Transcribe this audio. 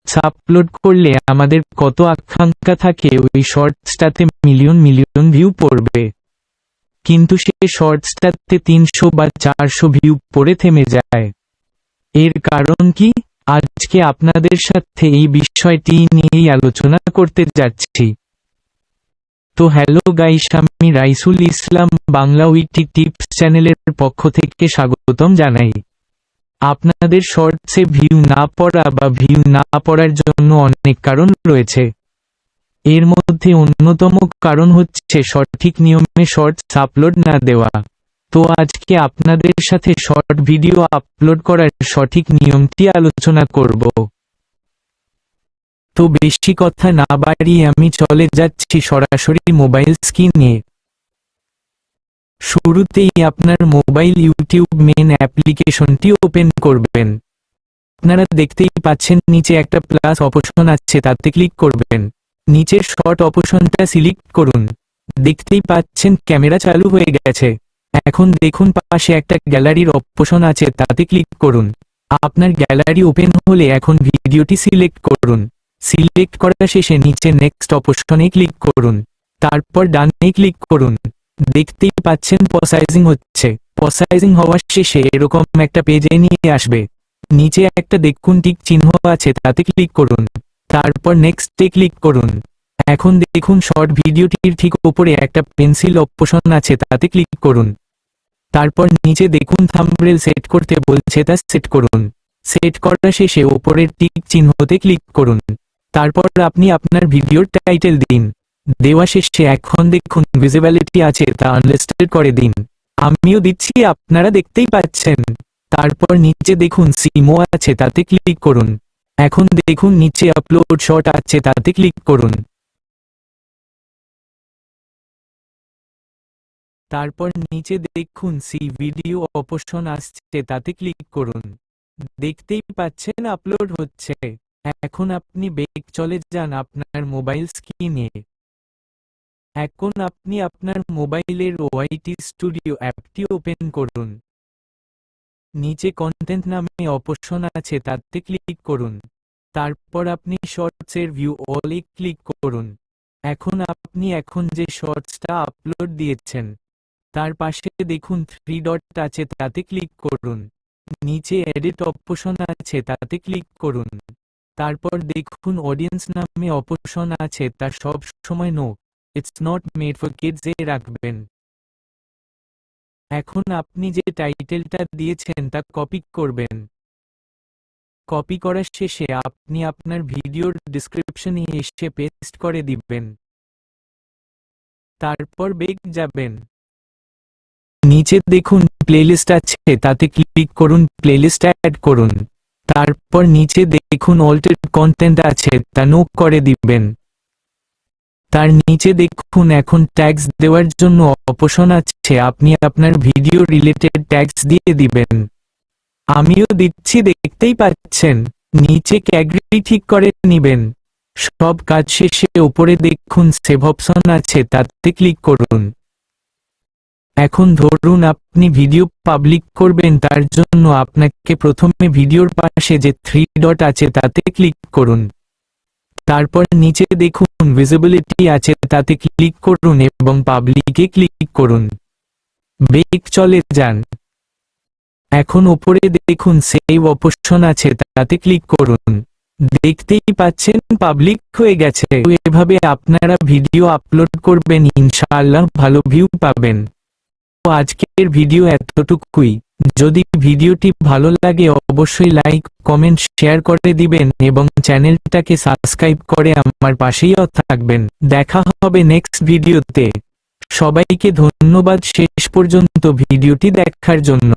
Shorts upload করলে আমাদের কত আকাঙ্ক্ষা থাকে ওই শর্টসটাতে মিলিয়ন মিলিয়ন ভিউ পড়বে, কিন্তু সে শর্টসটাতে 300 বা 400 ভিউ পড়ে থেমে যায়। এর কারণ কি? আজকে আপনাদের সাথে এই বিষয়টি নিয়েই আলোচনা করতে যাচ্ছি। তো হ্যালো গাইস, আমি রাইসুল ইসলাম বাংলা উইটি টিপস চ্যানেলের পক্ষ থেকে স্বাগতম জানাই। আপনাদের শর্টসে ভিউ না পড়া বা ভিউ না পড়ার জন্য অনেক কারণ রয়েছে। এর মধ্যে অন্যতম কারণ হচ্ছে সঠিক নিয়মে শর্টস আপলোড না দেওয়া। তো আজকে আপনাদের সাথে শর্ট ভিডিও আপলোড করার সঠিক নিয়মটি আলোচনা করব। তো বেশি কথা না বাড়িয়ে আমি চলে যাচ্ছি সরাসরি মোবাইল স্ক্রিনে। শুরুতেই আপনার মোবাইল ইউটিউব মেন অ্যাপ্লিকেশনটি ওপেন করবেন। আপনারা দেখতেই পাচ্ছেন নিচে একটা প্লাস অপশন আছে, তাতে ক্লিক করবেন। নিচের শর্ট অপশনটা সিলেক্ট করুন। দেখতেই পাচ্ছেন ক্যামেরা চালু হয়ে গেছে। এখন দেখুন পাশে একটা গ্যালারির অপশন আছে, তাতে ক্লিক করুন। আপনার গ্যালারি ওপেন হলে এখন ভিডিওটি সিলেক্ট করুন। সিলেক্ট করা শেষে নিচে নেক্সট অপশনে ক্লিক করুন। তারপর ডানে ক্লিক করুন। দেখতেই পাচ্ছেন পসাইজিং হচ্ছে। পসাইজিং হওয়ার শেষে এরকম একটা পেজে নিয়ে আসবে। নিচে একটা দেখুন টিক চিহ্ন আছে, তাতে ক্লিক করুন। তারপর নেক্সটে ক্লিক করুন। এখন দেখুন শর্ট ভিডিওটির ঠিক উপরে একটা পেন্সিল অপশন আছে, তাতে ক্লিক করুন। তারপর নিচে দেখুন থাম্বনেল সেট করতে বলছে, তা সেট করুন। সেট করা শেষে উপরের টিক চিহ্নতে ক্লিক করুন। তারপর আপনি আপনার ভিডিওর টাইটেল দিন। দেওয়া শেষে এখন দেখুন ভিজিবিলিটি আছে, তা আনলিস্টেড করে দিন। আমিও দিচ্ছি, আপনারা দেখতেই পাচ্ছেন। তারপর নিচে দেখুন সিমো আছে, তাতে ক্লিক করুন। এখন দেখুন নিচে আপলোড শর্ট আছে, তাতে ক্লিক করুন। তারপর নিচে দেখুন সি ভিডিও অপশন আসছে, তাতে ক্লিক করুন। দেখতেই পাচ্ছেন আপলোড হচ্ছে। এখন আপনি ব্যাক চলে যান আপনার মোবাইল স্ক্রিনে। এখন আপনি আপনার মোবাইলের ওয়াইটি স্টুডিও অ্যাপটি ওপেন করুন। নিচে কন্টেন্ট নামে অপশন আছে, তাতে ক্লিক করুন। তারপর আপনি শর্টসের ভিউ অলে ক্লিক করুন। এখন আপনি যে শর্টসটা আপলোড দিয়েছেন তার পাশে দেখুন 3 ডট আছে, তাতে ক্লিক করুন। নিচে এডিট অপশন আছে, তাতে ক্লিক করুন। তারপর দেখুন অডিয়েন্স নামে অপশন আছে, তা সব সময় no, it's not made for kids এ রাখবেন। এখন আপনি যে টাইটেলটা দিয়েছেন তা কপি করবেন। কপি করার শেষে আপনি আপনার ভিডিওর ডেসক্রিপশনে এসে পেস্ট করে দিবেন। তারপর ব্যাক যাবেন। নিচে দেখুন প্লেলিস্ট আছে, তাতে ক্লিক করুন, প্লেলিস্ট অ্যাড করুন। তারপর নিচে দেখুন অল্টেড কন্টেন্ট আছে, তা নো করে দিবেন। তার নিচে দেখুন এখন ট্যাগস দেওয়ার জন্য অপশন আছে, আপনি আপনার ভিডিও রিলেটেড ট্যাগস দিয়ে দিবেন। আমিও দিচ্ছি, দেখতেই পাচ্ছেন। নিচে ক্যাটাগরি ঠিক করে নিবেন। সব কাজ শেষে উপরে দেখুন সেভ অপশন আছে, তাতে ক্লিক করুন। এখন ধরুন আপনি ভিডিও পাবলিক করবেন, তার জন্য আপনাকে প্রথমে ভিডিওর পাশে যে 3 ডট আছে, তাতে ক্লিক করুন। তারপর নিচে দেখুন ভিজিবিলিটি আছে, তাতে ক্লিক করুন এবং পাবলিকে ক্লিক করুন। ব্যাক চলে যান। এখন উপরে দেখুন সেভ অপশন আছে, তাতে ক্লিক করুন। দেখতেই পাচ্ছেন পাবলিক হয়ে গেছে। এভাবে আপনারা ভিডিও আপলোড করবেন, ইনশাআল্লাহ ভালো ভিউ পাবেন। তো আজকের ভিডিও এতটুকুই। যদি ভিডিওটি ভালো লাগে অবশ্যই লাইক, কমেন্ট, শেয়ার করে দিবেন এবং চ্যানেলটাকে সাবস্ক্রাইব করে আমার পাশেই থাকবেন। দেখা হবে নেক্সট ভিডিওতে। সবাইকে ধন্যবাদ শেষ পর্যন্ত ভিডিওটি দেখার জন্য।